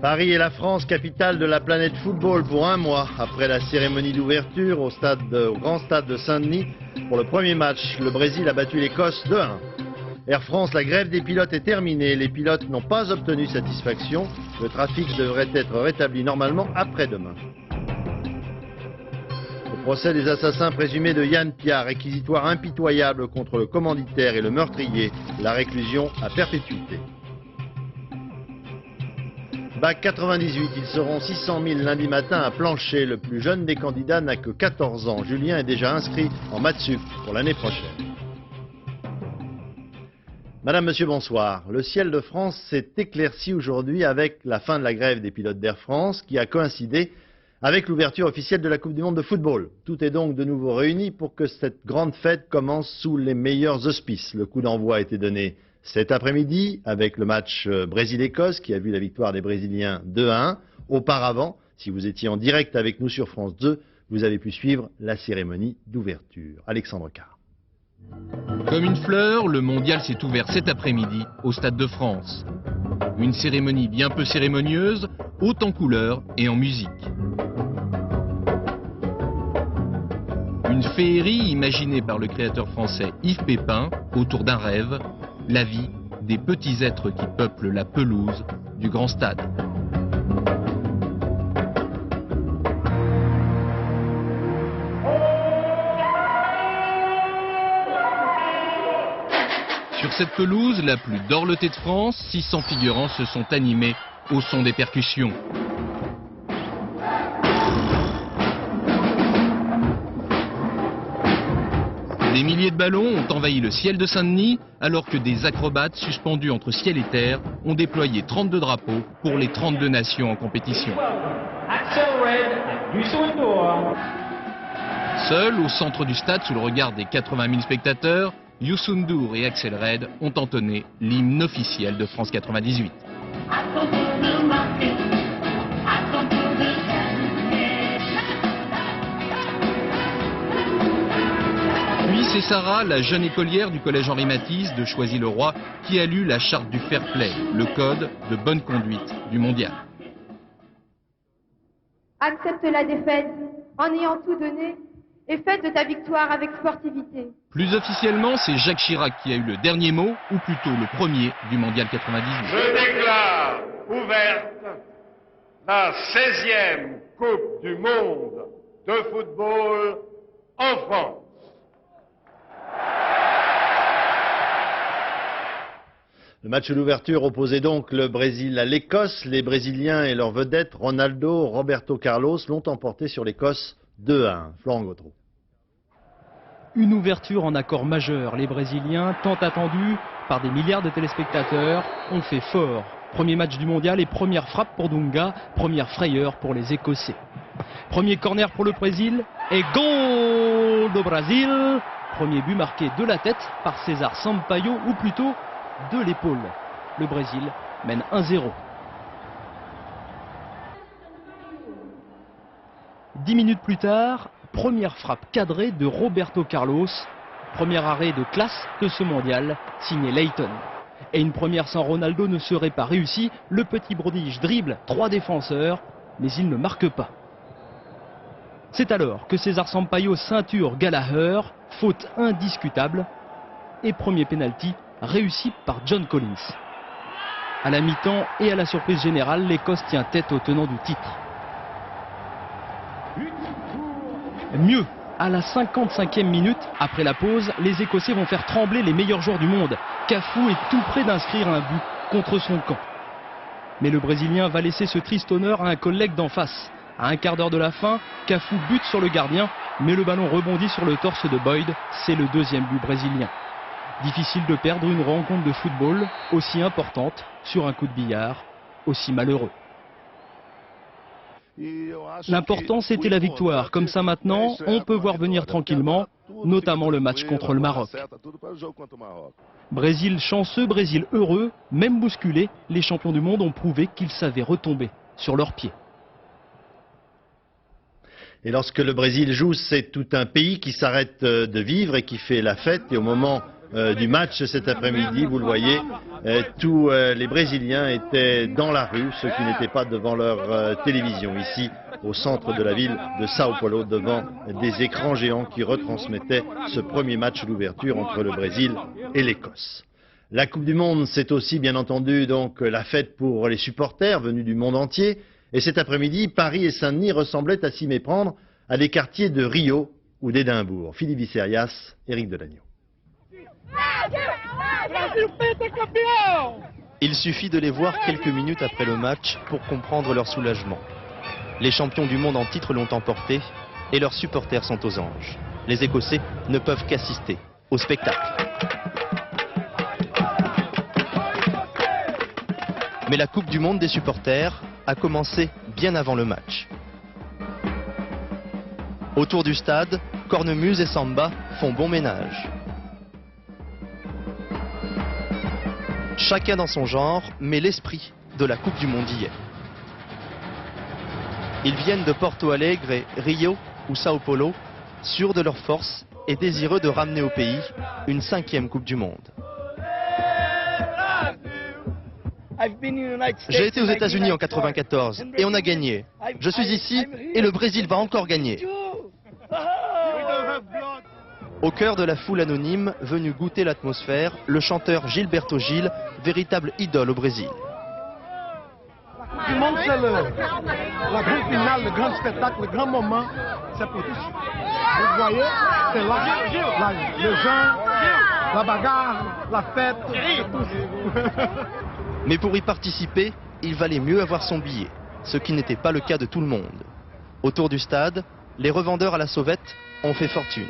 Paris est la France, capitale de la planète football pour un mois après la cérémonie d'ouverture au grand stade de Saint-Denis. Pour le premier match, le Brésil a battu l'Écosse 2-1. Air France, la grève des pilotes est terminée. Les pilotes n'ont pas obtenu satisfaction. Le trafic devrait être rétabli normalement après-demain. Le procès des assassins présumés de Yann Piat, réquisitoire impitoyable contre le commanditaire et le meurtrier. La réclusion à perpétuité. Bac 98, ils seront 600 000 lundi matin à Plancher. Le plus jeune des candidats n'a que 14 ans. Julien est déjà inscrit en Mathsup pour l'année prochaine. Madame, Monsieur, bonsoir. Le ciel de France s'est éclairci aujourd'hui avec la fin de la grève des pilotes d'Air France qui a coïncidé avec l'ouverture officielle de la Coupe du Monde de football. Tout est donc de nouveau réuni pour que cette grande fête commence sous les meilleurs auspices. Le coup d'envoi a été donné cet après-midi avec le match Brésil-Écosse qui a vu la victoire des Brésiliens 2-1. Auparavant, si vous étiez en direct avec nous sur France 2, vous avez pu suivre la cérémonie d'ouverture. Alexandre Carr. Comme une fleur, le mondial s'est ouvert cet après-midi au Stade de France. Une cérémonie bien peu cérémonieuse, haute en couleurs et en musique. Une féerie imaginée par le créateur français Yves Pépin autour d'un rêve, la vie des petits êtres qui peuplent la pelouse du grand stade. Sur cette pelouse, la plus dorlotée de France, 600 figurants se sont animés au son des percussions. Des milliers de ballons ont envahi le ciel de Saint-Denis, alors que des acrobates suspendus entre ciel et terre ont déployé 32 drapeaux pour les 32 nations en compétition. Seul, au centre du stade, sous le regard des 80 000 spectateurs, Youssou N'Dour et Axel Red ont entonné l'hymne officiel de France 98. Puis c'est Sarah, la jeune écolière du collège Henri Matisse de Choisy-le-Roi, qui a lu la charte du fair play, le code de bonne conduite du mondial. Accepte la défaite en ayant tout donné et fête de ta victoire avec sportivité. Plus officiellement, c'est Jacques Chirac qui a eu le dernier mot, ou plutôt le premier du mondial 98. Je déclare ouverte la 16e Coupe du Monde de football en France. Le match d'ouverture opposait donc le Brésil à l'Écosse. Les Brésiliens et leur vedette Ronaldo, Roberto Carlos l'ont emporté sur l'Écosse 2-1. Florent Gautreau. Une ouverture en accord majeur. Les Brésiliens, tant attendus par des milliards de téléspectateurs, ont fait fort. Premier match du mondial et première frappe pour Dunga, première frayeur pour les Écossais. Premier corner pour le Brésil et goal do Brasil. Premier but marqué de la tête par César Sampaio, ou plutôt de l'épaule. Le Brésil mène 1-0. 10 minutes plus tard, première frappe cadrée de Roberto Carlos. Premier arrêt de classe de ce mondial, signé Layton. Et une première sans Ronaldo ne serait pas réussie. Le petit prodige dribble 3 défenseurs, mais il ne marque pas. C'est alors que César Sampaio ceinture Gallagher, faute indiscutable. Et premier pénalty réussi par John Collins. À la mi-temps et à la surprise générale, l'Écosse tient tête au tenant du titre. Mieux, à la 55e minute, après la pause, les Écossais vont faire trembler les meilleurs joueurs du monde. Cafu est tout près d'inscrire un but contre son camp. Mais le Brésilien va laisser ce triste honneur à un collègue d'en face. À un quart d'heure de la fin, Cafu bute sur le gardien, mais le ballon rebondit sur le torse de Boyd. C'est le deuxième but brésilien. Difficile de perdre une rencontre de football aussi importante sur un coup de billard aussi malheureux. L'important, c'était la victoire. Comme ça maintenant, on peut voir venir tranquillement, notamment le match contre le Maroc. Brésil chanceux, Brésil heureux, même bousculé, les champions du monde ont prouvé qu'ils savaient retomber sur leurs pieds. Et lorsque le Brésil joue, c'est tout un pays qui s'arrête de vivre et qui fait la fête. Et au moment du match cet après-midi, vous le voyez, tous les Brésiliens étaient dans la rue, ceux qui n'étaient pas devant leur télévision. Ici, au centre de la ville de Sao Paulo, devant des écrans géants qui retransmettaient ce premier match d'ouverture entre le Brésil et l'Écosse. La Coupe du Monde, c'est aussi bien entendu donc la fête pour les supporters venus du monde entier. Et cet après-midi, Paris et Saint-Denis ressemblaient à s'y méprendre à des quartiers de Rio ou d'Édimbourg. Philippe Visserias, Éric Delagneau. Il suffit de les voir quelques minutes après le match pour comprendre leur soulagement. Les champions du monde en titre l'ont emporté et leurs supporters sont aux anges. Les Écossais ne peuvent qu'assister au spectacle. Mais la Coupe du Monde des supporters a commencé bien avant le match. Autour du stade, cornemuse et samba font bon ménage. Chacun dans son genre, mais l'esprit de la Coupe du Monde y est. Ils viennent de Porto Alegre, Rio ou Sao Paulo, sûrs de leur force et désireux de ramener au pays une 5e Coupe du Monde. J'ai été aux États-Unis en 94 et on a gagné. Je suis ici et le Brésil va encore gagner. Au cœur de la foule anonyme, venu goûter l'atmosphère, le chanteur Gilberto Gil, véritable idole au Brésil. Tout le monde sait la grande finale, le grand spectacle, le grand moment, c'est pour tous. Vous voyez, c'est là, les gens, la bagarre, la fête, c'est tous. Mais pour y participer, il valait mieux avoir son billet, ce qui n'était pas le cas de tout le monde. Autour du stade, les revendeurs à la sauvette ont fait fortune.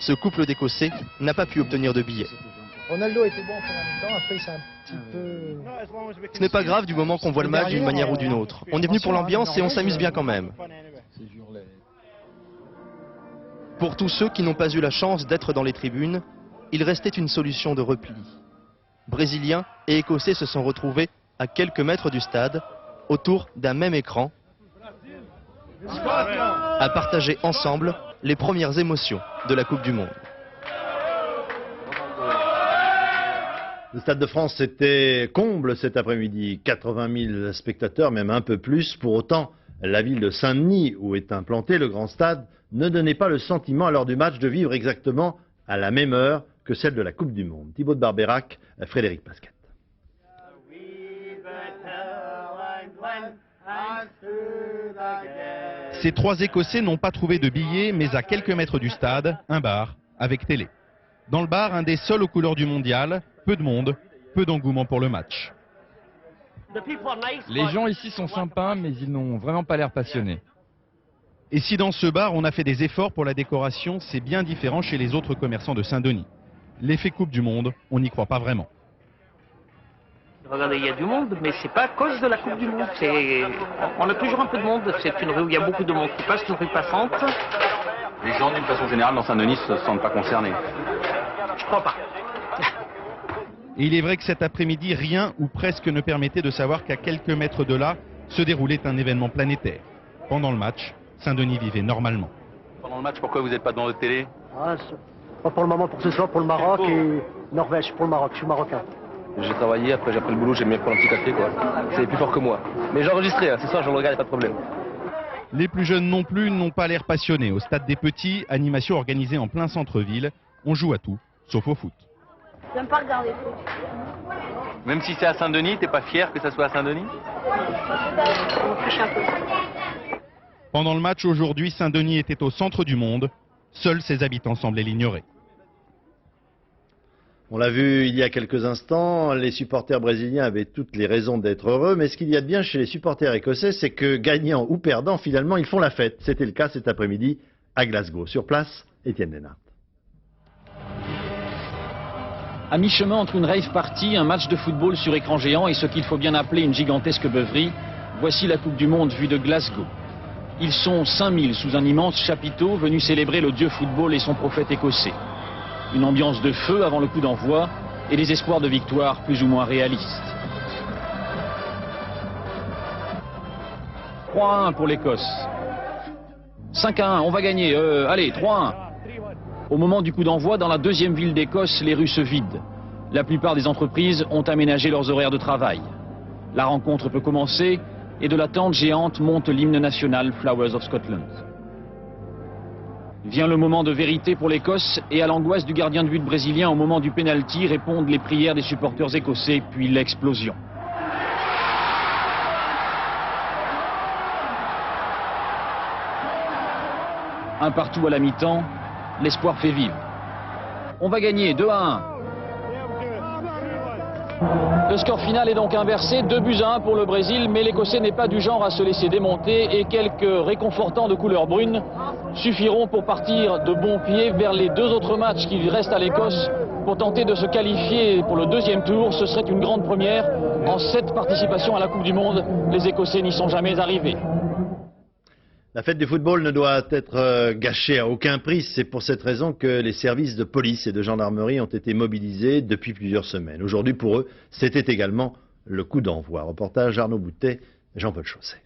Ce couple d'Écossais n'a pas pu obtenir de billets. Ronaldo était bon pour la mi-temps, après c'est un petit peu... Ce n'est pas grave du moment qu'on voit le match d'une manière ou d'une autre. On est venu pour l'ambiance et on s'amuse bien quand même. Pour tous ceux qui n'ont pas eu la chance d'être dans les tribunes, il restait une solution de repli. Brésiliens et Écossais se sont retrouvés à quelques mètres du stade, autour d'un même écran, à partager ensemble les premières émotions de la Coupe du Monde. Le Stade de France était comble cet après-midi, 80 000 spectateurs, même un peu plus. Pour autant, la ville de Saint-Denis, où est implanté le grand stade, ne donnait pas le sentiment à l'heure du match de vivre exactement à la même heure que celle de la Coupe du Monde. Thibaut de Barbeyrac, Frédéric Pasquette. Ces 3 Écossais n'ont pas trouvé de billets, mais à quelques mètres du stade, un bar avec télé. Dans le bar, un des seuls aux couleurs du mondial, peu de monde, peu d'engouement pour le match. Les gens ici sont sympas, mais ils n'ont vraiment pas l'air passionnés. Et si dans ce bar, on a fait des efforts pour la décoration, c'est bien différent chez les autres commerçants de Saint-Denis. L'effet Coupe du Monde, on n'y croit pas vraiment. Regardez, il y a du monde, mais c'est pas à cause de la Coupe du Monde. On a toujours un peu de monde. C'est une rue où il y a beaucoup de monde qui passe, une rue passante. Les gens, d'une façon générale, dans Saint-Denis, ne se sentent pas concernés. Je crois pas. Et il est vrai que cet après-midi, rien ou presque ne permettait de savoir qu'à quelques mètres de là, se déroulait un événement planétaire. Pendant le match, Saint-Denis vivait normalement. Pendant le match, pourquoi vous n'êtes pas devant votre télé? Pas pour le moment, pour ce soir, pour le Maroc et Norvège, pour le Maroc, je suis marocain. J'ai travaillé, après j'ai pris le boulot, j'aime bien prendre un petit café, quoi. C'est plus fort que moi. Mais j'ai enregistré, hein. Ce soir je le regarde, pas de problème. Les plus jeunes non plus n'ont pas l'air passionnés. Au Stade des Petits, animation organisée en plein centre-ville, on joue à tout, sauf au foot. J'aime pas regarder le foot. Même si c'est à Saint-Denis, t'es pas fier que ça soit à Saint-Denis? Pendant le match aujourd'hui, Saint-Denis était au centre du monde. Seuls ses habitants semblaient l'ignorer. On l'a vu il y a quelques instants, les supporters brésiliens avaient toutes les raisons d'être heureux, mais ce qu'il y a de bien chez les supporters écossais, c'est que gagnant ou perdant, finalement, ils font la fête. C'était le cas cet après-midi à Glasgow. Sur place, Étienne Lénart. À mi-chemin entre une rave party, un match de football sur écran géant et ce qu'il faut bien appeler une gigantesque beuverie, voici la Coupe du Monde vue de Glasgow. Ils sont 5000 sous un immense chapiteau venus célébrer le dieu football et son prophète écossais. Une ambiance de feu avant le coup d'envoi et des espoirs de victoire plus ou moins réalistes. 3-1 pour l'Écosse. 5-1, on va gagner. Allez, 3-1. Au moment du coup d'envoi, dans la deuxième ville d'Écosse, les rues se vident. La plupart des entreprises ont aménagé leurs horaires de travail. La rencontre peut commencer et de la tente géante monte l'hymne national Flowers of Scotland. Vient le moment de vérité pour l'Écosse et à l'angoisse du gardien de but brésilien au moment du pénalty répondent les prières des supporters écossais puis l'explosion. Un partout à la mi-temps, l'espoir fait vivre. On va gagner 2-1. Le score final est donc inversé, 2-1 pour le Brésil, mais l'Écossais n'est pas du genre à se laisser démonter et quelques réconfortants de couleur brune suffiront pour partir de bon pied vers les deux autres matchs qui restent à l'Écosse pour tenter de se qualifier pour le deuxième tour. Ce serait une grande première. En 7 participations à la Coupe du Monde, les Écossais n'y sont jamais arrivés. La fête du football ne doit être gâchée à aucun prix. C'est pour cette raison que les services de police et de gendarmerie ont été mobilisés depuis plusieurs semaines. Aujourd'hui, pour eux, c'était également le coup d'envoi. Reportage Arnaud Boutet, Jean-Paul Chausset.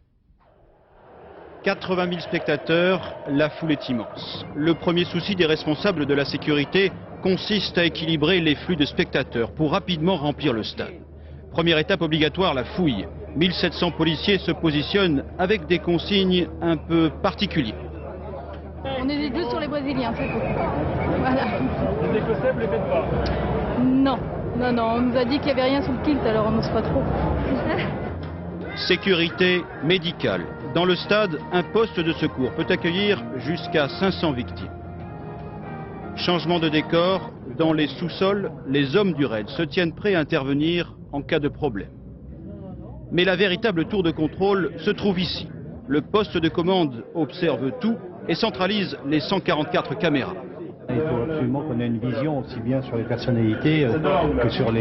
80 000 spectateurs, la foule est immense. Le premier souci des responsables de la sécurité consiste à équilibrer les flux de spectateurs pour rapidement remplir le stade. Première étape obligatoire, la fouille. 1700 policiers se positionnent avec des consignes un peu particulières. On hésite juste sur les Brésiliens, c'est tout. Voilà. Les Écossais, vous les faites pas? Non, on nous a dit qu'il n'y avait rien sous le kilt, alors on n'ose pas trop. Sécurité médicale. Dans le stade, un poste de secours peut accueillir jusqu'à 500 victimes. Changement de décor, dans les sous-sols, les hommes du raid se tiennent prêts à intervenir en cas de problème. Mais la véritable tour de contrôle se trouve ici. Le poste de commande observe tout et centralise les 144 caméras. Il faut absolument qu'on ait une vision aussi bien sur les personnalités que sur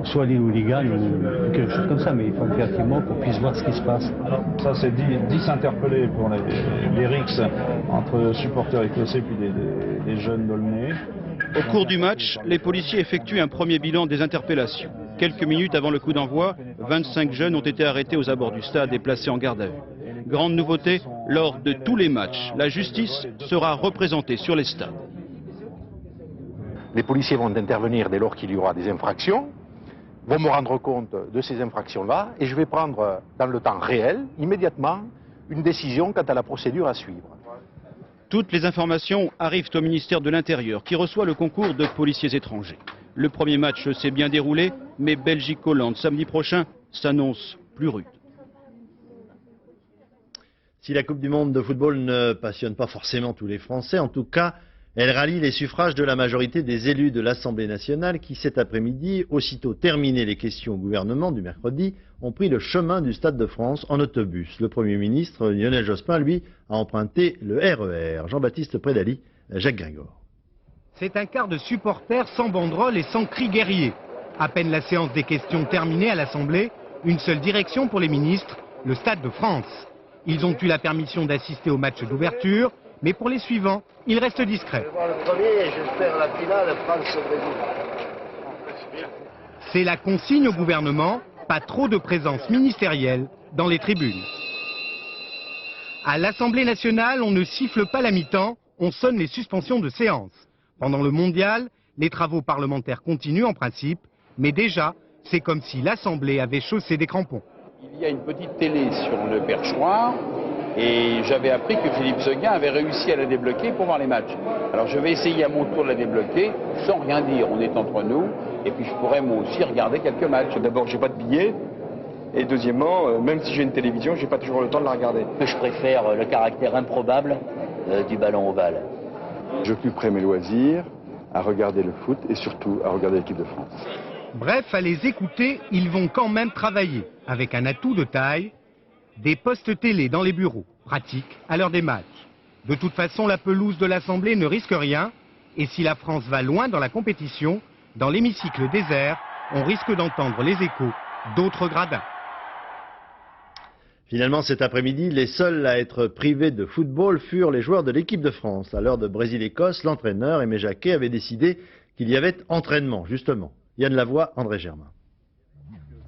soit les hooligans ou quelque chose comme ça, mais il faut effectivement qu'on puisse voir ce qui se passe. Ça c'est 10 interpellés pour les rixes entre supporters écossais puis des jeunes d'Aulnay. Au cours du match, les policiers effectuent un premier bilan des interpellations. Quelques minutes avant le coup d'envoi, 25 jeunes ont été arrêtés aux abords du stade et placés en garde à vue. Grande nouveauté, lors de tous les matchs, la justice sera représentée sur les stades. Les policiers vont intervenir dès lors qu'il y aura des infractions, vont me rendre compte de ces infractions-là et je vais prendre dans le temps réel, immédiatement, une décision quant à la procédure à suivre. Toutes les informations arrivent au ministère de l'Intérieur qui reçoit le concours de policiers étrangers. Le premier match s'est bien déroulé, mais Belgique-Hollande samedi prochain s'annonce plus rude. Si la Coupe du Monde de football ne passionne pas forcément tous les Français, en tout cas, elle rallie les suffrages de la majorité des élus de l'Assemblée nationale qui, cet après-midi, aussitôt terminé les questions au gouvernement du mercredi, ont pris le chemin du Stade de France en autobus. Le Premier ministre Lionel Jospin, lui, a emprunté le RER. Jean-Baptiste Prédali, Jacques Gringor. C'est un quart de supporters sans banderole et sans cri guerrier. À peine la séance des questions terminée à l'Assemblée, une seule direction pour les ministres, le Stade de France. Ils ont eu la permission d'assister au match d'ouverture, mais pour les suivants, ils restent discrets. Je vais voir le premier et j'espère la finale France-Brésil. C'est la consigne au gouvernement, pas trop de présence ministérielle dans les tribunes. À l'Assemblée nationale, on ne siffle pas la mi-temps, on sonne les suspensions de séance. Pendant le mondial, les travaux parlementaires continuent en principe, mais déjà, c'est comme si l'Assemblée avait chaussé des crampons. Il y a une petite télé sur le perchoir et j'avais appris que Philippe Seguin avait réussi à la débloquer pour voir les matchs. Alors je vais essayer à mon tour de la débloquer sans rien dire, on est entre nous et puis je pourrais moi aussi regarder quelques matchs. D'abord, j'ai pas de billets et deuxièmement, même si j'ai une télévision, j'ai pas toujours le temps de la regarder. Je préfère le caractère improbable du ballon ovale. J'occuperai mes loisirs à regarder le foot et surtout à regarder l'équipe de France. Bref, à les écouter, ils vont quand même travailler, avec un atout de taille, des postes télé dans les bureaux, pratiques à l'heure des matchs. De toute façon, la pelouse de l'Assemblée ne risque rien, et si la France va loin dans la compétition, dans l'hémicycle désert, on risque d'entendre les échos d'autres gradins. Finalement, cet après-midi, les seuls à être privés de football furent les joueurs de l'équipe de France. À l'heure de Brésil-Écosse, l'entraîneur Aimé Jacquet avait décidé qu'il y avait entraînement, justement. Yann Lavoie, André Germain.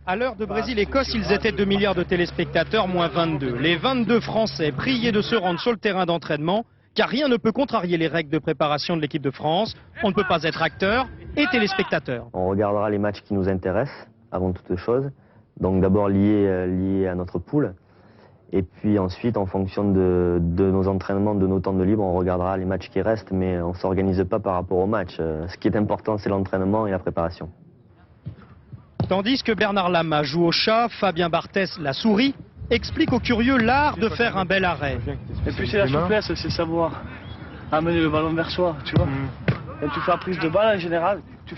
À l'heure de Brésil-Écosse, ils étaient 2 milliards de téléspectateurs, moins 22. Les 22 Français priaient de se rendre sur le terrain d'entraînement, car rien ne peut contrarier les règles de préparation de l'équipe de France. On ne peut pas être acteur et téléspectateur. On regardera les matchs qui nous intéressent, avant toute chose. Donc d'abord liés à notre poule. Et puis ensuite, en fonction de nos entraînements, de nos temps de libre, on regardera les matchs qui restent, mais on ne s'organise pas par rapport aux matchs. Ce qui est important, c'est l'entraînement et la préparation. Tandis que Bernard Lama joue au chat, Fabien Barthès la souris, explique aux curieux l'art de faire un bel arrêt. Et puis c'est la souplesse, c'est savoir amener le ballon vers soi, tu vois. Quand tu fais la prise de balle en général, tu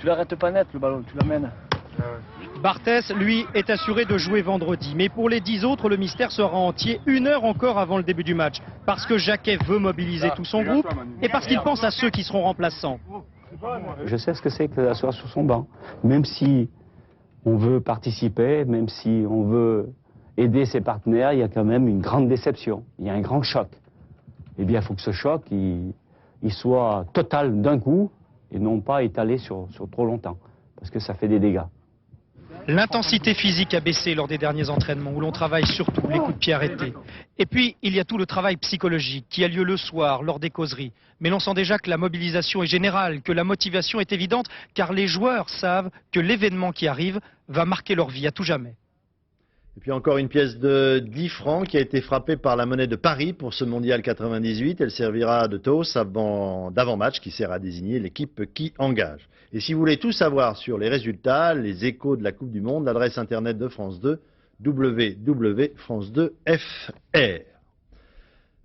l'arrêtes pas net le ballon, tu l'amènes. Barthès, lui, est assuré de jouer vendredi. Mais pour les 10 autres, le mystère sera entier 1 heure encore avant le début du match. Parce que Jacquet veut mobiliser tout son groupe et parce qu'il pense à ceux qui seront remplaçants. Je sais ce que c'est que d'asseoir sur son banc. Même si on veut participer, même si on veut aider ses partenaires, il y a quand même une grande déception. Il y a un grand choc. Eh bien, il faut que ce choc, il soit total d'un coup et non pas étalé sur trop longtemps. Parce que ça fait des dégâts. L'intensité physique a baissé lors des derniers entraînements où l'on travaille surtout les coups de pied arrêtés. Et puis, il y a tout le travail psychologique qui a lieu le soir lors des causeries. Mais l'on sent déjà que la mobilisation est générale, que la motivation est évidente, car les joueurs savent que l'événement qui arrive va marquer leur vie à tout jamais. Et puis encore une pièce de 10 francs qui a été frappée par la monnaie de Paris pour ce mondial 98. Elle servira de toast d'avant-match qui sert à désigner l'équipe qui engage. Et si vous voulez tout savoir sur les résultats, les échos de la Coupe du Monde, l'adresse internet de France 2, www.france2.fr.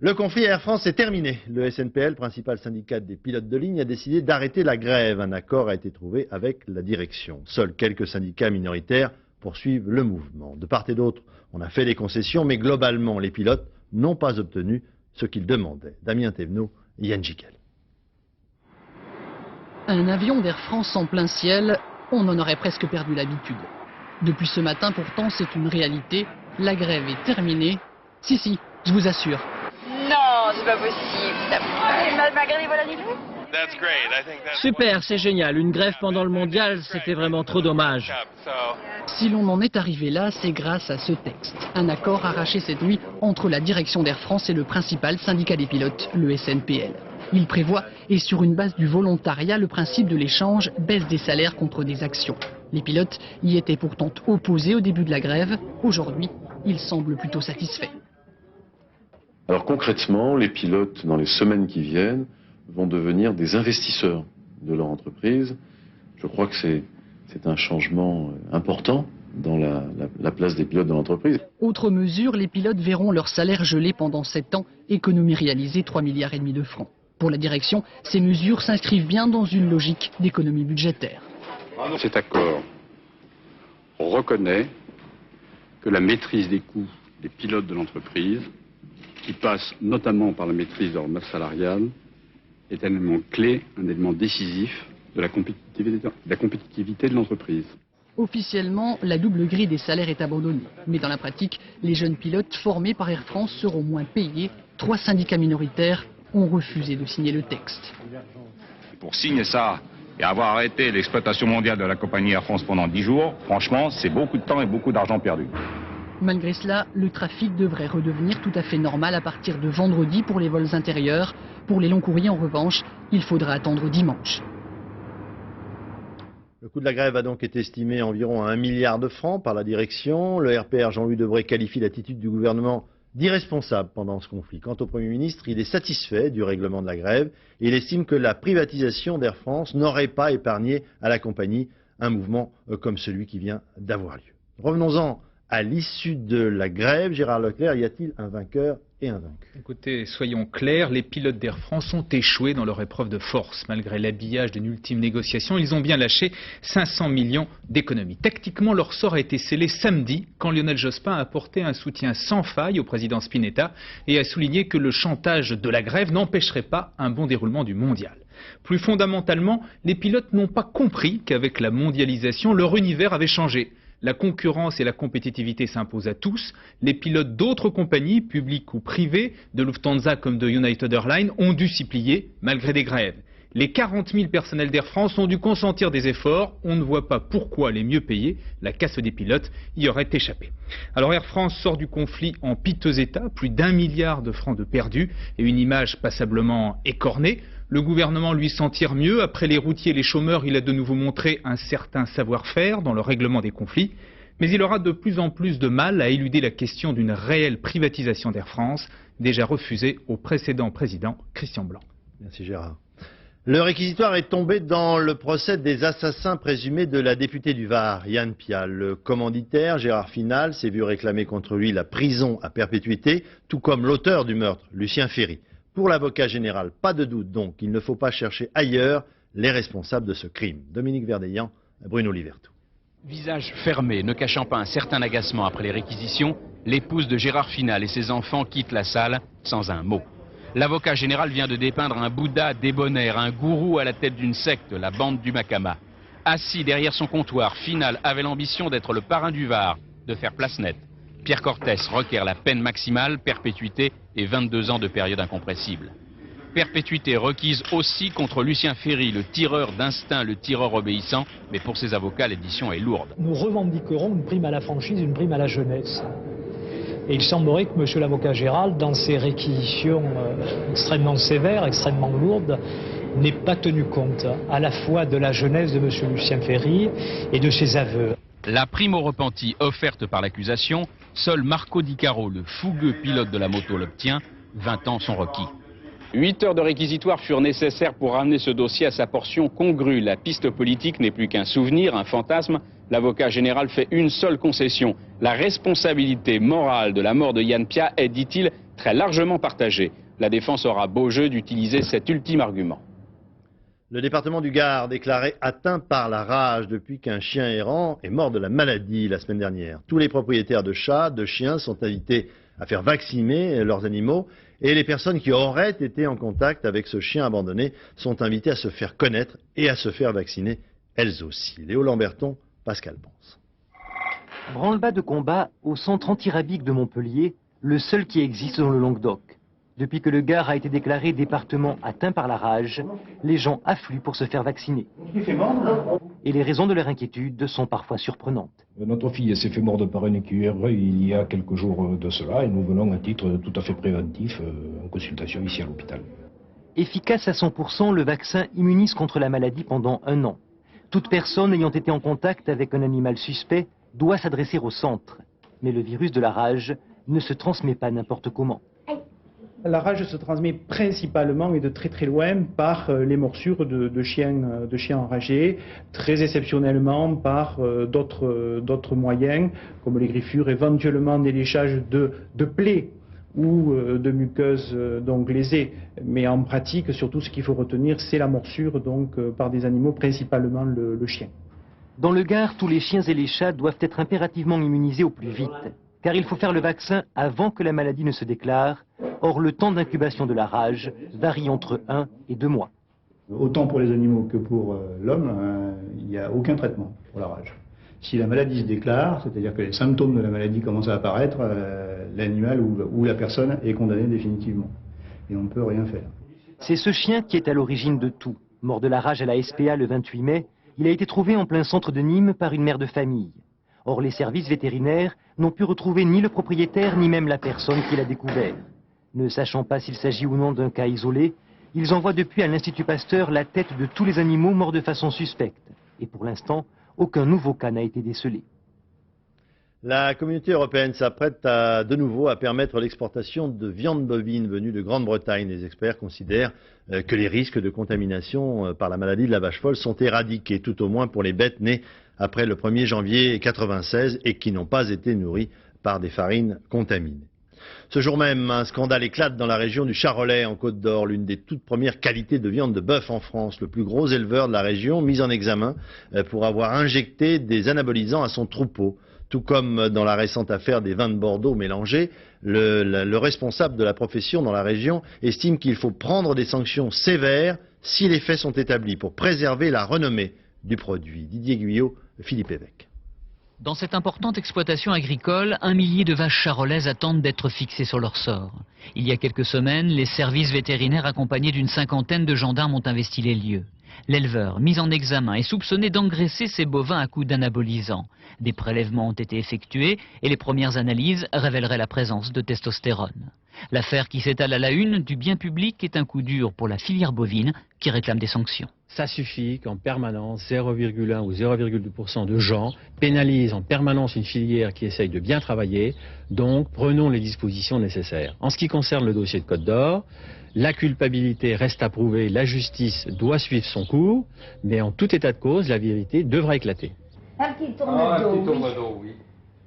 Le conflit Air France est terminé. Le SNPL, principal syndicat des pilotes de ligne, a décidé d'arrêter la grève. Un accord a été trouvé avec la direction. Seuls quelques syndicats minoritaires poursuivent le mouvement. De part et d'autre, on a fait des concessions, mais globalement, les pilotes n'ont pas obtenu ce qu'ils demandaient. Damien Thévenot, Yann Jiquel. Un avion d'Air France en plein ciel, on en aurait presque perdu l'habitude. Depuis ce matin, pourtant, c'est une réalité. La grève est terminée. Si, je vous assure. Non, c'est pas possible. Ma grève, voilà du tout. Super, c'est génial. Une grève pendant le mondial, c'était vraiment trop dommage. Si l'on en est arrivé là, c'est grâce à ce texte. Un accord arraché cette nuit entre la direction d'Air France et le principal syndicat des pilotes, le SNPL. Il prévoit, et sur une base du volontariat, le principe de l'échange, baisse des salaires contre des actions. Les pilotes y étaient pourtant opposés au début de la grève. Aujourd'hui, ils semblent plutôt satisfaits. Alors concrètement, les pilotes, dans les semaines qui viennent, vont devenir des investisseurs de leur entreprise. Je crois que c'est un changement important dans la place des pilotes dans l'entreprise. Autre mesure, les pilotes verront leur salaire gelé pendant 7 ans, économie réalisée 3,5 milliards de francs. Pour la direction, ces mesures s'inscrivent bien dans une logique d'économie budgétaire. Cet accord reconnaît que la maîtrise des coûts des pilotes de l'entreprise, qui passe notamment par la maîtrise de leur masse salariale, est un élément clé, un élément décisif de la compétitivité de l'entreprise. Officiellement, la double grille des salaires est abandonnée. Mais dans la pratique, les jeunes pilotes formés par Air France seront moins payés. 3 syndicats minoritaires ont refusé de signer le texte. Pour signer ça et avoir arrêté l'exploitation mondiale de la compagnie Air France pendant 10 jours, franchement, c'est beaucoup de temps et beaucoup d'argent perdu. Malgré cela, le trafic devrait redevenir tout à fait normal à partir de vendredi pour les vols intérieurs. Pour les longs courriers, en revanche, il faudra attendre dimanche. Le coût de la grève a donc été estimé environ à 1 milliard de francs par la direction. Le RPR Jean-Louis Debré qualifie l'attitude du gouvernement d'irresponsable pendant ce conflit. Quant au Premier ministre, il est satisfait du règlement de la grève et il estime que la privatisation d'Air France n'aurait pas épargné à la compagnie un mouvement comme celui qui vient d'avoir lieu. Revenons-en à l'issue de la grève. Gérard Leclerc, y a-t-il un vainqueur et un vaincu? Écoutez, soyons clairs, les pilotes d'Air France ont échoué dans leur épreuve de force. Malgré l'habillage d'une ultime négociation, ils ont bien lâché 500 millions d'économies. Tactiquement, leur sort a été scellé samedi, quand Lionel Jospin a apporté un soutien sans faille au président Spinetta et a souligné que le chantage de la grève n'empêcherait pas un bon déroulement du mondial. Plus fondamentalement, les pilotes n'ont pas compris qu'avec la mondialisation, leur univers avait changé. La concurrence et la compétitivité s'imposent à tous. Les pilotes d'autres compagnies, publiques ou privées, de Lufthansa comme de United Airlines, ont dû s'y plier malgré des grèves. Les 40 000 personnels d'Air France ont dû consentir des efforts. On ne voit pas pourquoi les mieux payés, la caste des pilotes, y auraient échappé. Alors Air France sort du conflit en piteux état, plus d'1 milliard de francs de perdus et une image passablement écornée. Le gouvernement lui s'en tire mieux. Après les routiers et les chômeurs, il a de nouveau montré un certain savoir-faire dans le règlement des conflits. Mais il aura de plus en plus de mal à éluder la question d'une réelle privatisation d'Air France, déjà refusée au précédent président Christian Blanc. Merci Gérard. Le réquisitoire est tombé dans le procès des assassins présumés de la députée du Var, Yann Pial. Le commanditaire, Gérard Final, s'est vu réclamer contre lui la prison à perpétuité, tout comme l'auteur du meurtre, Lucien Ferry. Pour l'avocat général, pas de doute donc qu'il ne faut pas chercher ailleurs les responsables de ce crime. Dominique Verdeillan, Bruno Livertou. Visage fermé, ne cachant pas un certain agacement après les réquisitions, l'épouse de Gérard Final et ses enfants quittent la salle sans un mot. L'avocat général vient de dépeindre un Bouddha débonnaire, un gourou à la tête d'une secte, la bande du Makama. Assis derrière son comptoir, Final avait l'ambition d'être le parrain du Var, de faire place nette. Pierre Cortès requiert la peine maximale, perpétuité et 22 ans de période incompressible. Perpétuité requise aussi contre Lucien Ferry, le tireur d'instinct, le tireur obéissant, mais pour ses avocats, l'édition est lourde. Nous revendiquerons une prime à la franchise, une prime à la jeunesse. Et il semblerait que monsieur l'avocat Gérald, dans ses réquisitions extrêmement sévères, extrêmement lourdes, n'ait pas tenu compte à la fois de la jeunesse de monsieur Lucien Ferry et de ses aveux. La prime au repenti offerte par l'accusation, seul Marco Di Caro, le fougueux pilote de la moto, l'obtient. 20 ans sont requis. 8 heures de réquisitoire furent nécessaires pour ramener ce dossier à sa portion congrue. La piste politique n'est plus qu'un souvenir, un fantasme. L'avocat général fait une seule concession. La responsabilité morale de la mort de Yann Pial est, dit-il, très largement partagée. La défense aura beau jeu d'utiliser cet ultime argument. Le département du Gard déclaré atteint par la rage depuis qu'un chien errant est mort de la maladie la semaine dernière. Tous les propriétaires de chats, de chiens sont invités à faire vacciner leurs animaux et les personnes qui auraient été en contact avec ce chien abandonné sont invitées à se faire connaître et à se faire vacciner elles aussi. Léo Lamberton, Pascal Ponce. Branle-bas de combat au centre antirabique de Montpellier, le seul qui existe dans le Languedoc. Depuis que le Gard a été déclaré département atteint par la rage, les gens affluent pour se faire vacciner. Et les raisons de leur inquiétude sont parfois surprenantes. Notre fille s'est fait mordre par une écureuil il y a quelques jours de cela et nous venons à titre tout à fait préventif en consultation ici à l'hôpital. Efficace à 100%, le vaccin immunise contre la maladie pendant 1 an. Toute personne ayant été en contact avec un animal suspect doit s'adresser au centre. Mais le virus de la rage ne se transmet pas n'importe comment. La rage se transmet principalement et de très très loin par les morsures de chiens enragés, très exceptionnellement par d'autres moyens, comme les griffures, éventuellement des léchages de plaies ou de muqueuses donc lésées. Mais en pratique, surtout ce qu'il faut retenir, c'est la morsure donc par des animaux, principalement le chien. Dans le Gard, tous les chiens et les chats doivent être impérativement immunisés au plus vite, car il faut faire le vaccin avant que la maladie ne se déclare. Or, le temps d'incubation de la rage varie entre 1 et 2 mois. Autant pour les animaux que pour l'homme, il n'y a aucun traitement pour la rage. Si la maladie se déclare, c'est-à-dire que les symptômes de la maladie commencent à apparaître, l'animal ou la personne est condamné définitivement. Et on ne peut rien faire. C'est ce chien qui est à l'origine de tout. Mort de la rage à la SPA le 28 mai, il a été trouvé en plein centre de Nîmes par une mère de famille. Or, les services vétérinaires n'ont pu retrouver ni le propriétaire, ni même la personne qui l'a découvert. Ne sachant pas s'il s'agit ou non d'un cas isolé, ils envoient depuis à l'Institut Pasteur la tête de tous les animaux morts de façon suspecte. Et pour l'instant, aucun nouveau cas n'a été décelé. La communauté européenne s'apprête de nouveau à permettre l'exportation de viande bovine venue de Grande-Bretagne. Les experts considèrent que les risques de contamination par la maladie de la vache folle sont éradiqués, tout au moins pour les bêtes nées après le 1er janvier 1996 et qui n'ont pas été nourries par des farines contaminées. Ce jour même, un scandale éclate dans la région du Charolais, en Côte d'Or, l'une des toutes premières qualités de viande de bœuf en France. Le plus gros éleveur de la région, mis en examen pour avoir injecté des anabolisants à son troupeau. Tout comme dans la récente affaire des vins de Bordeaux mélangés, le responsable de la profession dans la région estime qu'il faut prendre des sanctions sévères si les faits sont établis pour préserver la renommée du produit. Didier Guyot, Philippe Évêque. Dans cette importante exploitation agricole, 1 millier de vaches charolaises attendent d'être fixées sur leur sort. Il y a quelques semaines, les services vétérinaires accompagnés d'une 50aine de gendarmes ont investi les lieux. L'éleveur, mis en examen, est soupçonné d'engraisser ses bovins à coups d'anabolisants. Des prélèvements ont été effectués et les premières analyses révéleraient la présence de testostérone. L'affaire qui s'étale à la une du bien public est un coup dur pour la filière bovine qui réclame des sanctions. Ça suffit qu'en permanence 0,1 ou 0,2% de gens pénalisent en permanence une filière qui essaye de bien travailler. Donc prenons les dispositions nécessaires. En ce qui concerne le dossier de Côte d'Or, la culpabilité reste à prouver, la justice doit suivre son cours, mais en tout état de cause, la vérité devra éclater. Un petit tourne-dos, oui.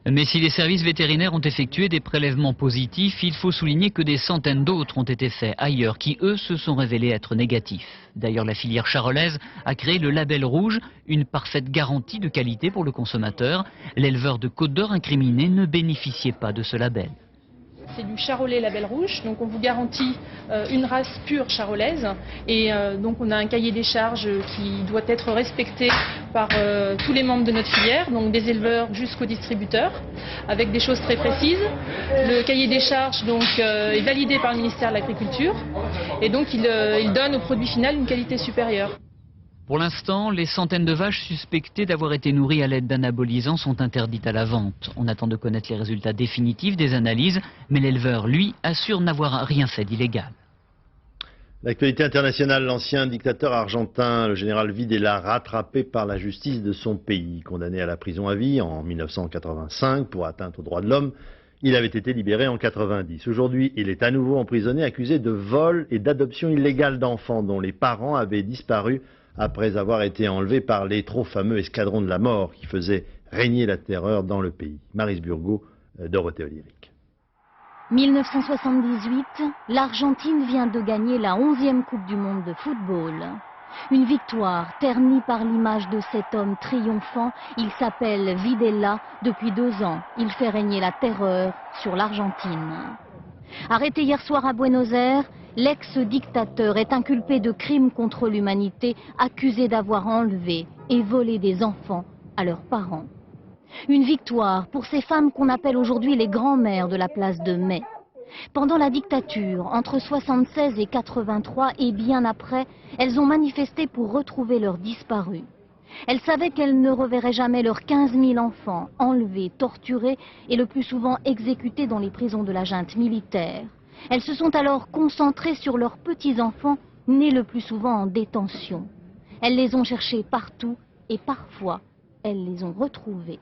Mais si les services vétérinaires ont effectué des prélèvements positifs, il faut souligner que des centaines d'autres ont été faits ailleurs qui, eux, se sont révélés être négatifs. D'ailleurs, la filière charolaise a créé le label rouge, une parfaite garantie de qualité pour le consommateur. L'éleveur de Côte d'Or incriminé ne bénéficiait pas de ce label. C'est du charolais label rouge, donc on vous garantit une race pure charolaise et donc on a un cahier des charges qui doit être respecté par tous les membres de notre filière, donc des éleveurs jusqu'aux distributeurs, avec des choses très précises. Le cahier des charges donc, est validé par le ministère de l'Agriculture et donc il donne au produit final une qualité supérieure. Pour l'instant, les centaines de vaches suspectées d'avoir été nourries à l'aide d'anabolisants sont interdites à la vente. On attend de connaître les résultats définitifs des analyses, mais l'éleveur, lui, assure n'avoir rien fait d'illégal. L'actualité internationale, l'ancien dictateur argentin, le général Videla, rattrapé par la justice de son pays. Condamné à la prison à vie en 1985 pour atteinte aux droits de l'homme, il avait été libéré en 90. Aujourd'hui, il est à nouveau emprisonné, accusé de vol et d'adoption illégale d'enfants dont les parents avaient disparu après avoir été enlevés par les trop fameux escadrons de la mort qui faisaient régner la terreur dans le pays. Maryse Burgot, Dorothée Olivic. 1978, l'Argentine vient de gagner la 11e Coupe du Monde de football. Une victoire ternie par l'image de cet homme triomphant. Il s'appelle Videla. Depuis 2 ans, il fait régner la terreur sur l'Argentine. Arrêté hier soir à Buenos Aires, l'ex-dictateur est inculpé de crimes contre l'humanité, accusé d'avoir enlevé et volé des enfants à leurs parents. Une victoire pour ces femmes qu'on appelle aujourd'hui les grands-mères de la place de Mai. Pendant la dictature, entre 76 et 83 et bien après, elles ont manifesté pour retrouver leurs disparus. Elles savaient qu'elles ne reverraient jamais leurs 15 000 enfants enlevés, torturés et le plus souvent exécutés dans les prisons de la junte militaire. Elles se sont alors concentrées sur leurs petits-enfants, nés le plus souvent en détention. Elles les ont cherchés partout et parfois, elles les ont retrouvés.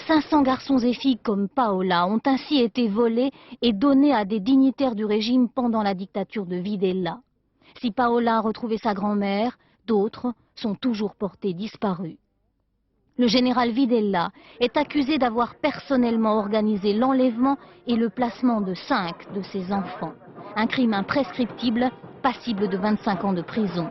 500 garçons et filles comme Paola ont ainsi été volés et donnés à des dignitaires du régime pendant la dictature de Videla. Si Paola a retrouvé sa grand-mère, d'autres sont toujours portés disparus. Le général Videla est accusé d'avoir personnellement organisé l'enlèvement et le placement de 5 de ses enfants. Un crime imprescriptible, passible de 25 ans de prison.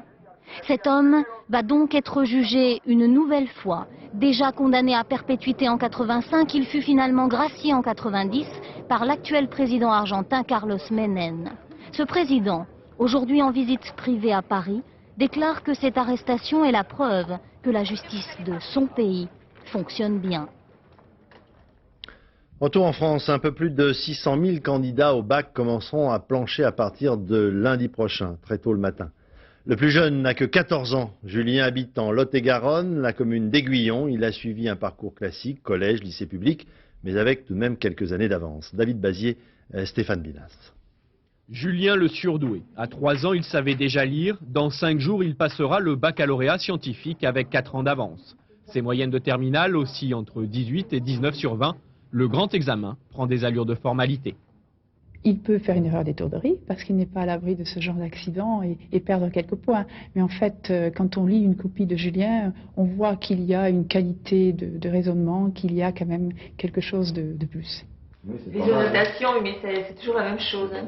Cet homme va donc être jugé une nouvelle fois. Déjà condamné à perpétuité en 85, il fut finalement gracié en 90 par l'actuel président argentin Carlos Menem. Ce président, aujourd'hui en visite privée à Paris, déclare que cette arrestation est la preuve que la justice de son pays fonctionne bien. Retour en France, un peu plus de 600 000 candidats au bac commenceront à plancher à partir de lundi prochain, très tôt le matin. Le plus jeune n'a que 14 ans. Julien habite en Lot-et-Garonne, la commune d'Aiguillon. Il a suivi un parcours classique, collège, lycée public, mais avec tout de même quelques années d'avance. David Bazier, Stéphane Binas. Julien le surdoué. À 3 ans, il savait déjà lire. Dans 5 jours, il passera le baccalauréat scientifique avec 4 ans d'avance. Ses moyennes de terminale oscillent entre 18 et 19 sur 20. Le grand examen prend des allures de formalité. Il peut faire une erreur d'étourderie parce qu'il n'est pas à l'abri de ce genre d'accident et perdre quelques points. Mais en fait, quand on lit une copie de Julien, on voit qu'il y a une qualité de raisonnement, qu'il y a quand même quelque chose de plus. Les notations, mais c'est toujours la même chose. Hein.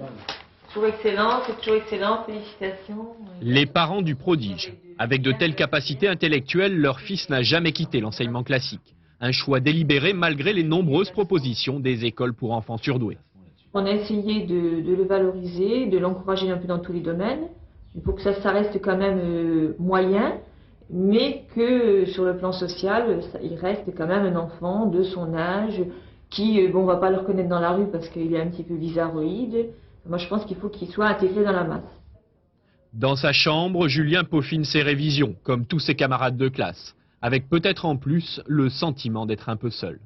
Toujours excellent, c'est toujours excellent, félicitations. Les parents du prodige. Avec de telles capacités intellectuelles, leur fils n'a jamais quitté l'enseignement classique. Un choix délibéré malgré les nombreuses propositions des écoles pour enfants surdoués. On a essayé de le valoriser, de l'encourager un peu dans tous les domaines. Il faut que ça reste quand même moyen. mais que sur le plan social, il reste quand même un enfant de son âge qui, bon, on va pas le reconnaître dans la rue parce qu'il est un petit peu bizarroïde. Moi, je pense qu'il faut qu'il soit intégré dans la masse. Dans sa chambre, Julien peaufine ses révisions, comme tous ses camarades de classe, avec peut-être en plus le sentiment d'être un peu seul.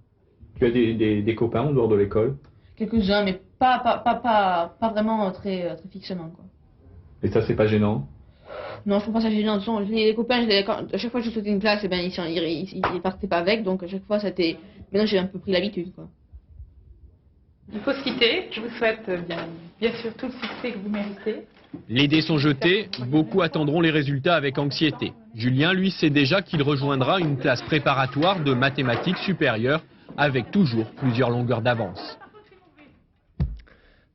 Tu as des copains en dehors de l'école? Quelques-uns, mais pas vraiment très fixement, quoi. Et ça, c'est pas gênant? Non, je trouve pas ça gênant. Les copains, à chaque fois que je sautais une classe, eh ben, ils partaient pas avec, donc à chaque fois, c'était... Maintenant, j'ai un peu pris l'habitude, quoi. Il faut se quitter. Je vous souhaite bien sûr tout le succès que vous méritez. Les dés sont jetés, beaucoup attendront les résultats avec anxiété. Julien, lui, sait déjà qu'il rejoindra une classe préparatoire de mathématiques supérieures avec toujours plusieurs longueurs d'avance.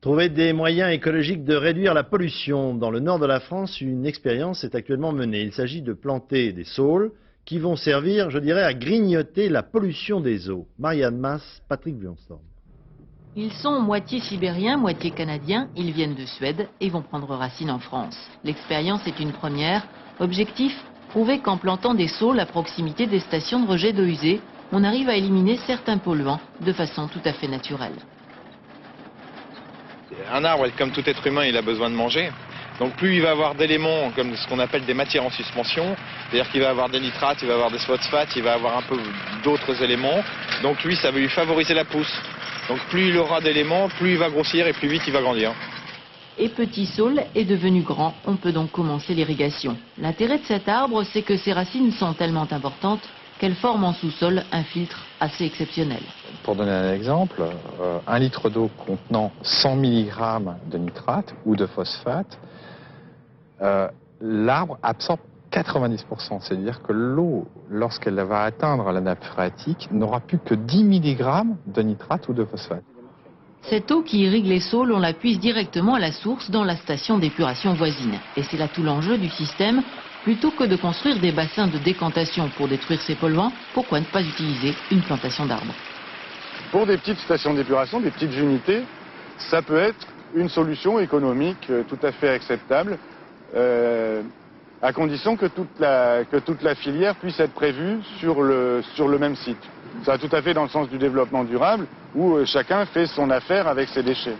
Trouver des moyens écologiques de réduire la pollution. Dans le nord de la France, une expérience est actuellement menée. Il s'agit de planter des saules qui vont servir, je dirais, à grignoter la pollution des eaux. Marianne Mas, Patrick Buonstorm. Ils sont moitié sibériens, moitié canadiens. Ils viennent de Suède et vont prendre racine en France. L'expérience est une première. Objectif, prouver qu'en plantant des saules à proximité des stations de rejet d'eau usée, on arrive à éliminer certains polluants de façon tout à fait naturelle. Un arbre, comme tout être humain, il a besoin de manger. Donc plus il va avoir d'éléments, comme ce qu'on appelle des matières en suspension, c'est-à-dire qu'il va avoir des nitrates, il va avoir des phosphates, il va avoir un peu d'autres éléments. Donc lui, ça va lui favoriser la pousse. Donc plus il aura d'éléments, plus il va grossir et plus vite il va grandir. Et petit saule est devenu grand, on peut donc commencer l'irrigation. L'intérêt de cet arbre, c'est que ses racines sont tellement importantes qu'elles forment en sous-sol un filtre assez exceptionnel. Pour donner un exemple, un litre d'eau contenant 100 mg de nitrate ou de phosphate, l'arbre absorbe 90%. C'est-à-dire que l'eau, lorsqu'elle va atteindre la nappe phréatique, n'aura plus que 10 mg de nitrate ou de phosphate. Cette eau qui irrigue les saules, on la puise directement à la source dans la station d'épuration voisine. Et c'est là tout l'enjeu du système. Plutôt que de construire des bassins de décantation pour détruire ces polluants, pourquoi ne pas utiliser une plantation d'arbres? Pour des petites stations d'épuration, des petites unités, ça peut être une solution économique tout à fait acceptable, à condition que toute la filière puisse être prévue sur le même site. Ça va tout à fait dans le sens du développement durable, où chacun fait son affaire avec ses déchets.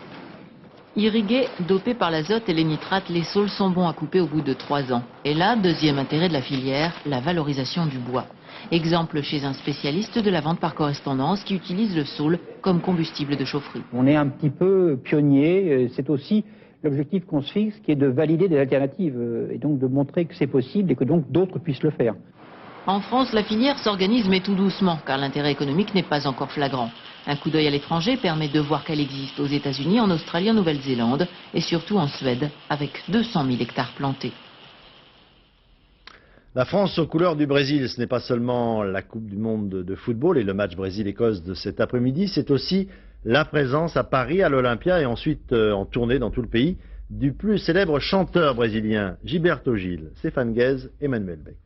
Irrigués, dopés par l'azote et les nitrates, les saules sont bons à couper au bout de 3 ans. Et là, deuxième intérêt de la filière, la valorisation du bois. Exemple chez un spécialiste de la vente par correspondance qui utilise le saule comme combustible de chaufferie. On est un petit peu pionnier, c'est aussi l'objectif qu'on se fixe qui est de valider des alternatives et donc de montrer que c'est possible et que donc d'autres puissent le faire. En France, la filière s'organise mais tout doucement car l'intérêt économique n'est pas encore flagrant. Un coup d'œil à l'étranger permet de voir qu'elle existe aux États-Unis, en Australie, en Nouvelle-Zélande et surtout en Suède avec 200 000 hectares plantés. La France aux couleurs du Brésil, ce n'est pas seulement la Coupe du Monde de football et le match Brésil-Écosse de cet après-midi, c'est aussi la présence à Paris, à l'Olympia et ensuite en tournée dans tout le pays du plus célèbre chanteur brésilien, Gilberto Gil, Stéphane Guez et Emmanuel Beck.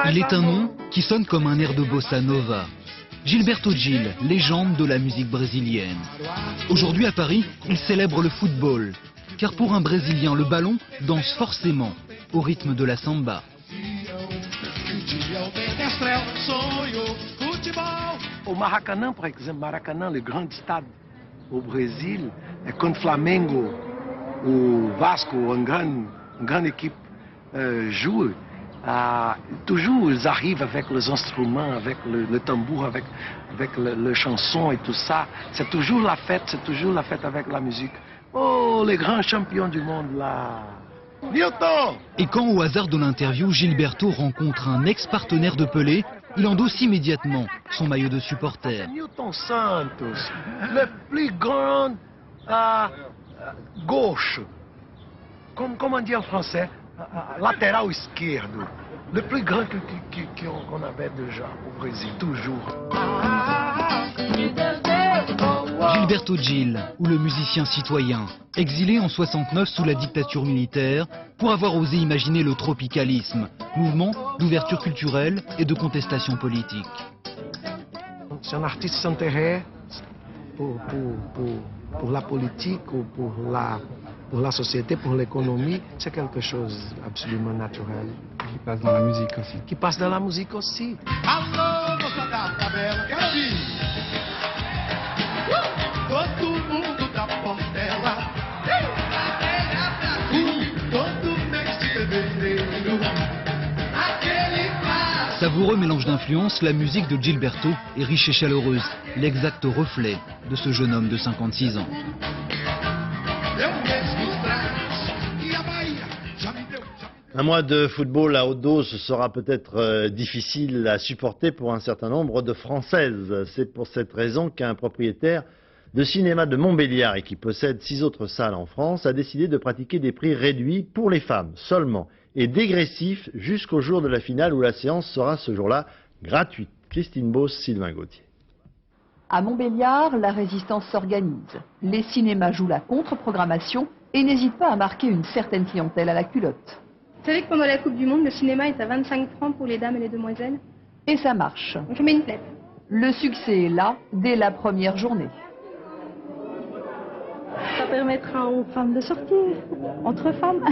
Il est un nom qui sonne comme un air de bossa nova. Gilberto Gil, légende de la musique brésilienne. Aujourd'hui à Paris, il célèbre le football. Car pour un Brésilien, le ballon danse forcément au rythme de la samba. Au Maracanã, par exemple, Maracanã, le grand stade au Brésil, quand le Flamengo ou Vasco, une grande équipe joue, toujours ils arrivent avec les instruments, avec le tambour, avec le chanson et tout ça. C'est toujours la fête avec la musique. Oh, les grands champions du monde là. Newton! Et quand au hasard de l'interview, Gilberto rencontre un ex-partenaire de Pelé, il endosse immédiatement son maillot de supporter. Newton Santos, le plus grand gauche, comment on dit en français, latéral esquerdo, le plus grand qu'on avait déjà au Brésil, toujours. Gilberto Gil, ou le musicien citoyen, exilé en 69 sous la dictature militaire pour avoir osé imaginer le tropicalisme, mouvement d'ouverture culturelle et de contestation politique. C'est un artiste sans intérêt, pour la politique ou pour la société, pour l'économie, c'est quelque chose absolument naturel. Qui passe dans la musique aussi. Qui passe dans la musique aussi. Savoureux mélange d'influences, la musique de Gilberto est riche et chaleureuse, l'exact reflet de ce jeune homme de 56 ans. Un mois de football à haute dose sera peut-être difficile à supporter pour un certain nombre de Françaises. C'est pour cette raison qu'un propriétaire de cinéma de Montbéliard et qui possède 6 autres salles en France a décidé de pratiquer des prix réduits pour les femmes seulement et dégressifs jusqu'au jour de la finale où la séance sera ce jour-là gratuite. Christine Beauce, Sylvain Gauthier. À Montbéliard, la résistance s'organise. Les cinémas jouent la contre-programmation et n'hésitent pas à marquer une certaine clientèle à la culotte. Vous savez que pendant la Coupe du Monde, le cinéma est à 25 francs pour les dames et les demoiselles. Et ça marche. Donc je mets une plaide. Le succès est là dès la première journée. Ça permettra aux femmes de sortir, entre femmes,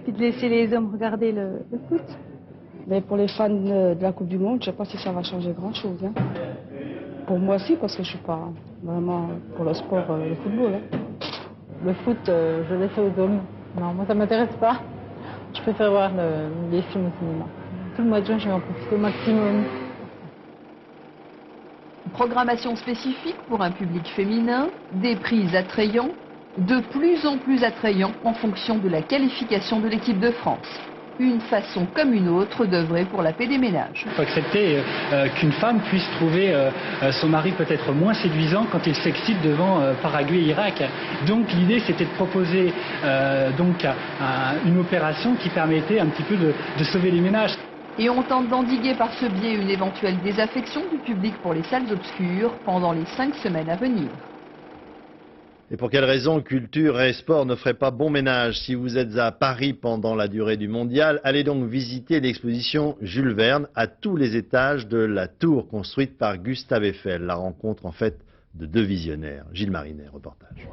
puis de laisser les hommes regarder le foot. Mais pour les fans de la Coupe du Monde, je ne sais pas si ça va changer grand-chose. Hein. Pour moi, si, parce que je ne suis pas vraiment pour le sport, le football. Hein. Le foot, je laisse aux hommes. Non, moi, ça ne m'intéresse pas. Je préfère voir les films au cinéma. Tout le mois de juin, je vais en profiter au maximum. Programmation spécifique pour un public féminin, des prix attrayants, de plus en plus attrayants en fonction de la qualification de l'équipe de France. Une façon comme une autre d'œuvrer pour la paix des ménages. Il faut accepter qu'une femme puisse trouver son mari peut-être moins séduisant quand il s'excite devant Paraguay et Irak. Donc l'idée c'était de proposer une opération qui permettait un petit peu de sauver les ménages. Et on tente d'endiguer par ce biais une éventuelle désaffection du public pour les salles obscures pendant les 5 semaines à venir. Et pour quelle raison culture et sport ne feraient pas bon ménage? Si vous êtes à Paris pendant la durée du mondial, allez donc visiter l'exposition Jules Verne à tous les étages de la tour construite par Gustave Eiffel. La rencontre en fait de 2 visionnaires. Gilles Marinet, reportage.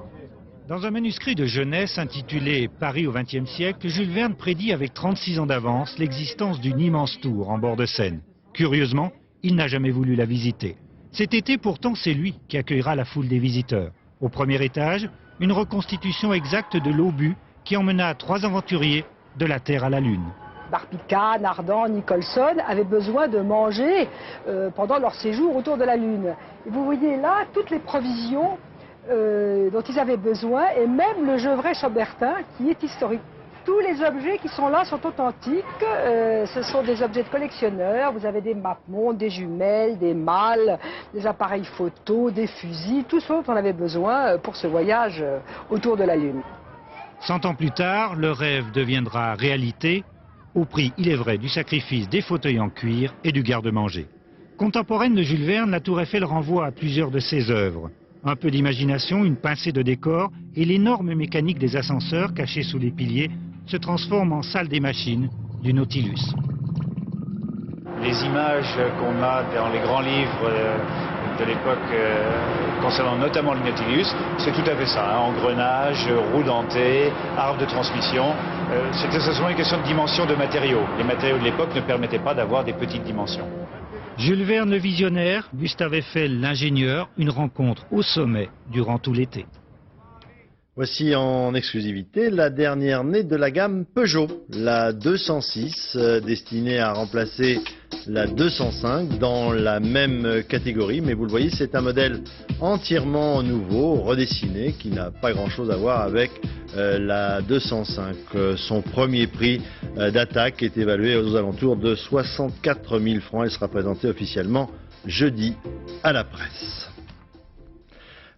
Dans un manuscrit de jeunesse intitulé « Paris au XXe siècle », Jules Verne prédit avec 36 ans d'avance l'existence d'une immense tour en bord de Seine. Curieusement, il n'a jamais voulu la visiter. Cet été, pourtant, c'est lui qui accueillera la foule des visiteurs. Au premier étage, une reconstitution exacte de l'obus qui emmena 3 aventuriers de la Terre à la Lune. Barbicane, Ardan, Nicholson avaient besoin de manger pendant leur séjour autour de la Lune. Et vous voyez là toutes les provisions dont ils avaient besoin, et même le Gevrey Chambertin qui est historique. Tous les objets qui sont là sont authentiques, ce sont des objets de collectionneurs, vous avez des mapes-mondes, des jumelles, des malles, des appareils photo, des fusils, tout ce dont on avait besoin pour ce voyage autour de la Lune. 100 ans plus tard, le rêve deviendra réalité, au prix, il est vrai, du sacrifice des fauteuils en cuir et du garde-manger. Contemporaine de Jules Verne, la Tour Eiffel renvoie à plusieurs de ses œuvres. Un peu d'imagination, une pincée de décor et l'énorme mécanique des ascenseurs cachés sous les piliers se transforment en salle des machines du Nautilus. Les images qu'on a dans les grands livres de l'époque concernant notamment le Nautilus, c'est tout à fait ça, hein, engrenage, roue dentée, arbre de transmission. C'était seulement une question de dimension de matériaux. Les matériaux de l'époque ne permettaient pas d'avoir des petites dimensions. Jules Verne le visionnaire, Gustave Eiffel l'ingénieur, une rencontre au sommet durant tout l'été. Voici en exclusivité la dernière née de la gamme Peugeot, la 206, destinée à remplacer la 205 dans la même catégorie. Mais vous le voyez, c'est un modèle entièrement nouveau, redessiné, qui n'a pas grand-chose à voir avec la 205. Son premier prix d'attaque est évalué aux alentours de 64 000 francs. Elle sera présentée officiellement jeudi à la presse.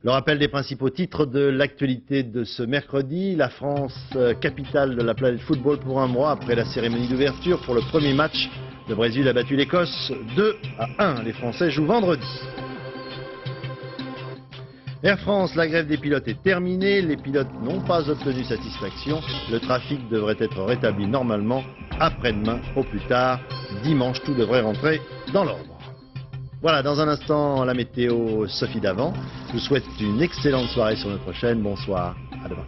Le rappel des principaux titres de l'actualité de ce mercredi. La France, capitale de la planète football pour un mois après la cérémonie d'ouverture pour le premier match. Le Brésil a battu l'Écosse 2-1. Les Français jouent vendredi. Air France, la grève des pilotes est terminée. Les pilotes n'ont pas obtenu satisfaction. Le trafic devrait être rétabli normalement après-demain au plus tard. Dimanche, tout devrait rentrer dans l'ordre. Voilà, dans un instant, la météo, Sophie Davant. Je vous souhaite une excellente soirée sur notre chaîne. Bonsoir, à demain.